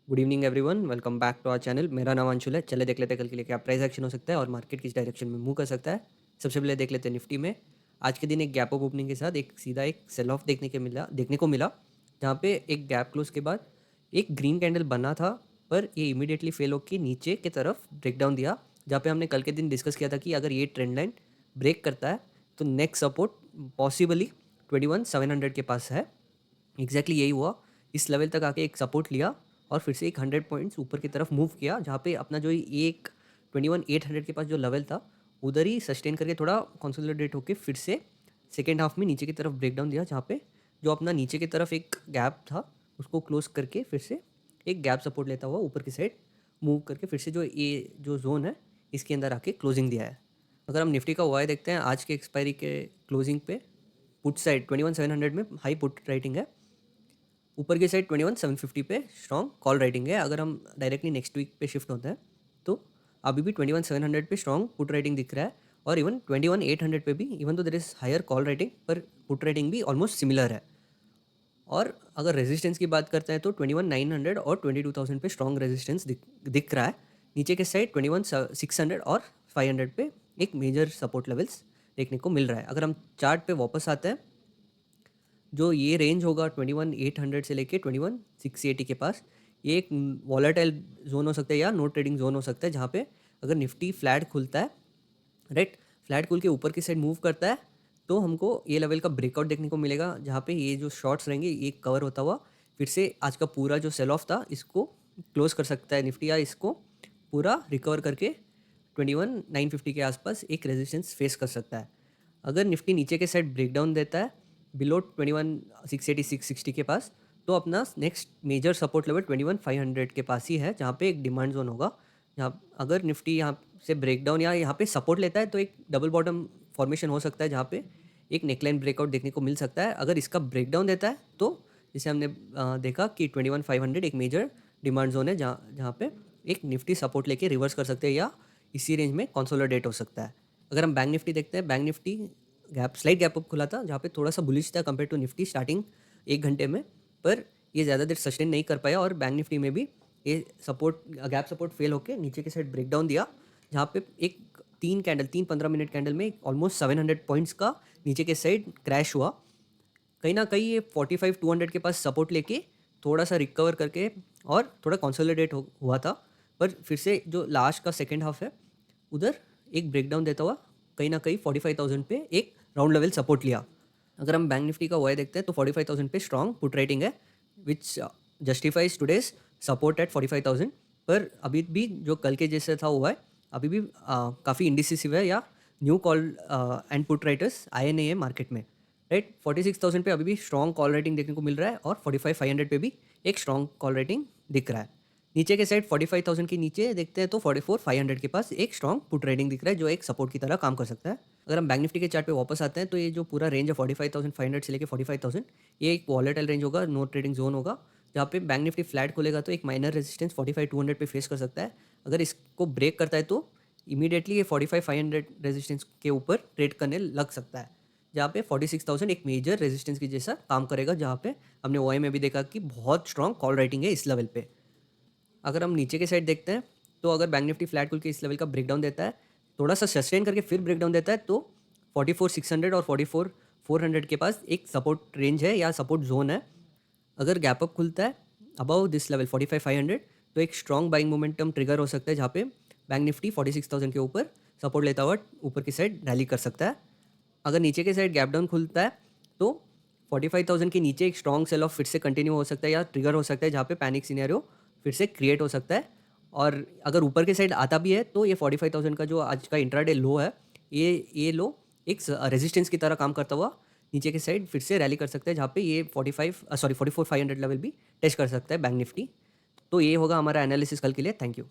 Good evening everyone, welcome back to our channel. मेरा नाम अंशुल है। चले देख लेते हैं कल के लिए क्या प्राइस एक्शन हो सकता है और मार्केट किस डायरेक्शन में मूव कर सकता है। सबसे पहले देख लेते हैं निफ्टी में। आज के दिन एक गैप अप ओपनिंग के साथ एक सेल ऑफ देखने को मिला, जहाँ पे एक गैप क्लोज के बाद एक ग्रीन कैंडल बना था, पर ये इमीडिएटली फेल होकर नीचे की तरफ ब्रेकडाउन दिया। जहाँ पे हमने कल के दिन डिस्कस किया था कि अगर ये ट्रेंड लाइन ब्रेक करता है तो नेक्स्ट सपोर्ट पॉसिबली 21,700 के पास है। एग्जैक्टली यही हुआ। इस लेवल तक आके एक सपोर्ट लिया और फिर से एक 100 पॉइंट्स ऊपर की तरफ मूव किया, जहाँ पे अपना जो एक 21,800 के पास जो लेवल था उधर ही सस्टेन करके थोड़ा कंसोलिडेट होके फिर से सेकेंड हाफ में नीचे की तरफ ब्रेकडाउन दिया, जहाँ पे जो अपना नीचे की तरफ एक गैप था उसको क्लोज करके फिर से एक गैप सपोर्ट लेता हुआ ऊपर की साइड मूव करके फिर से जो जोन है इसके अंदर आके क्लोजिंग दिया है। अगर हम निफ्टी का वाई देखते हैं आज के एक्सपायरी के क्लोजिंग पे, पुट साइड 21,700 में हाई पुट राइटिंग है, ऊपर की साइड 21,750 पे स्ट्रॉन्ग कॉल राइटिंग है। अगर हम डायरेक्टली नेक्स्ट वीक पे शिफ्ट होते हैं तो अभी भी 21,700 पे स्ट्रॉन्ग पुट राइटिंग दिख रहा है, और इवन 21,800 पे भी, इवन तो there is higher call writing, पर पुट राइटिंग भी ऑलमोस्ट सिमिलर है। और अगर रेजिस्टेंस की बात करते हैं तो 21,900 और 22,000 पे स्ट्रॉन्ग रेजिस्टेंस दिख रहा है। नीचे के साइड 21,600 और 500 पे एक मेजर सपोर्ट लेवल्स देखने को मिल रहा है। अगर हम चार्ट पे वापस आते हैं, जो ये रेंज होगा 21,800 से लेके 21,680 के पास, ये एक वॉलेटाइल जोन हो सकता है या नो ट्रेडिंग जोन हो सकता है, जहाँ पे अगर निफ्टी फ्लैट खुलता है, राइट, फ्लैट खुल के ऊपर की साइड मूव करता है तो हमको ये लेवल का ब्रेकआउट देखने को मिलेगा, जहाँ पे ये जो शॉर्ट्स रहेंगे ये कवर होता हुआ फिर से आज का पूरा जो सेल ऑफ था इसको क्लोज कर सकता है निफ्टी, या इसको पूरा रिकवर करके 21,950 के आसपास एक रेजिस्टेंस फेस कर सकता है। अगर निफ्टी नीचे के साइड ब्रेकडाउन देता है बिलो 21,680 660 के पास, तो अपना नेक्स्ट मेजर सपोर्ट लेवल 21,500 के पास ही है, जहाँ पे एक डिमांड जोन होगा। जहाँ अगर निफ्टी यहाँ से ब्रेकडाउन या यहाँ पे सपोर्ट लेता है तो एक डबल बॉटम फॉर्मेशन हो सकता है, जहाँ पे एक नेकलाइन ब्रेकआउट देखने को मिल सकता है। अगर इसका ब्रेकडाउन देता है तो जैसे हमने देखा कि 21,500 एक मेजर डिमांड जोन है, जहाँ जहाँ पे एक निफ्टी सपोर्ट लेके रिवर्स कर सकते हैं या इसी रेंज में कंसोलिडेट हो सकता है। अगर हम बैंक निफ्टी देखते हैं, bank Nifty slight gap up खुला था, जहाँ पे थोड़ा सा बुलिश था कंपेयर टू निफ्टी स्टार्टिंग एक घंटे में, पर ये ज़्यादा देर सस्टेन नहीं कर पाया और बैंक निफ्टी में भी ये गैप सपोर्ट फेल होकर नीचे की साइड ब्रेकडाउन दिया, जहाँ पे एक 3 15 मिनट कैंडल में ऑलमोस्ट 700 पॉइंट्स का नीचे के साइड क्रैश हुआ। कहीं ना कहीं ये 45,200 के पास सपोर्ट लेके थोड़ा सा रिकवर करके और थोड़ा कंसोलिडेट हुआ था, पर फिर से जो लास्ट का सेकेंड हाफ है उधर एक ब्रेकडाउन देता हुआ कहीं ना कहीं 45,000 पे एक राउंड लेवल सपोर्ट लिया। अगर हम बैंक निफ्टी का वाई देखते हैं तो 45,000 पे स्ट्रॉन्ग पुट रेटिंग है, विच जस्टिफाइज टुडेज सपोर्ट एट 45,000। पर अभी भी जो कल के जैसे था हुआ है, अभी भी काफ़ी इंडिसिसिव है या new call and put writers आए नहीं है मार्केट में, राइट। 46,000 पे अभी भी स्ट्रॉन्ग कॉल रेटिंग देखने को मिल रहा है और 45,500 पे भी एक स्ट्रॉन्ग कॉल रेटिंग दिख रहा है। नीचे के साइड 45,000 के नीचे देखते हैं तो 44,500 के पास एक स्ट्रॉन्ग पुट रेटिंग दिख रहा है, जो एक सपोर्ट की तरह काम कर सकता है। अगर हम बैंक निफ्टी के चार्ट पे वापस आते हैं तो ये जो पूरा रेंज है 45,500 से लेकर 45,000, ये एक वॉलेटाइल रेंज होगा, नो ट्रेडिंग जोन होगा, जहाँ पे बैंक निफ्टी फ्लैट खोलेगा तो एक माइनर रेजिस्टेंस 45,200 पे फेस कर सकता है। अगर इसको ब्रेक करता है तो इमीडिएटली ये 45,500 रेजिस्टेंस के ऊपर ट्रेड करने लग सकता है, जहाँ पे 46,000 एक मेजर रेजिस्टेंस की जैसा काम करेगा, जहाँ पे हमने ओआई में भी देखा कि बहुत स्ट्रॉन्ग कॉल राइटिंग है इस लेवल पे। अगर हम नीचे के साइड देखते हैं तो अगर बैंक निफ्टी फ्लैट खुल के इस लेवल का ब्रेकडाउन देता है, थोड़ा सा सस्टेन करके फिर ब्रेकडाउन देता है, तो 44,600 और 44,400 के पास एक सपोर्ट रेंज है या सपोर्ट जोन है। अगर गैप अप खुलता है अबव दिस लेवल 45,500, तो एक स्ट्रॉन्ग बाइंग मोमेंटम ट्रिगर हो सकता है, जहाँ पे बैंक निफ्टी 46,000 के ऊपर सपोर्ट लेता हुआ ऊपर की साइड रैली कर सकता है। अगर नीचे के साइड गैप डाउन खुलता है तो 45,000 के नीचे एक स्ट्रॉन्ग सेल ऑफ फिर से कंटिन्यू हो सकता है या ट्रिगर हो सकता है, जहाँ पे पैनिक सिनेरियो फिर से क्रिएट हो सकता है। और अगर ऊपर के साइड आता भी है तो ये 45,000 का जो आज का इंट्राडे लो है, ये लो एक रेजिस्टेंस की तरह काम करता हुआ नीचे के साइड फिर से रैली कर सकता है, जहाँ पे ये 44,500 लेवल भी टेस्ट कर सकता है बैंक निफ्टी। तो ये होगा हमारा एनालिसिस कल के लिए। Thank you.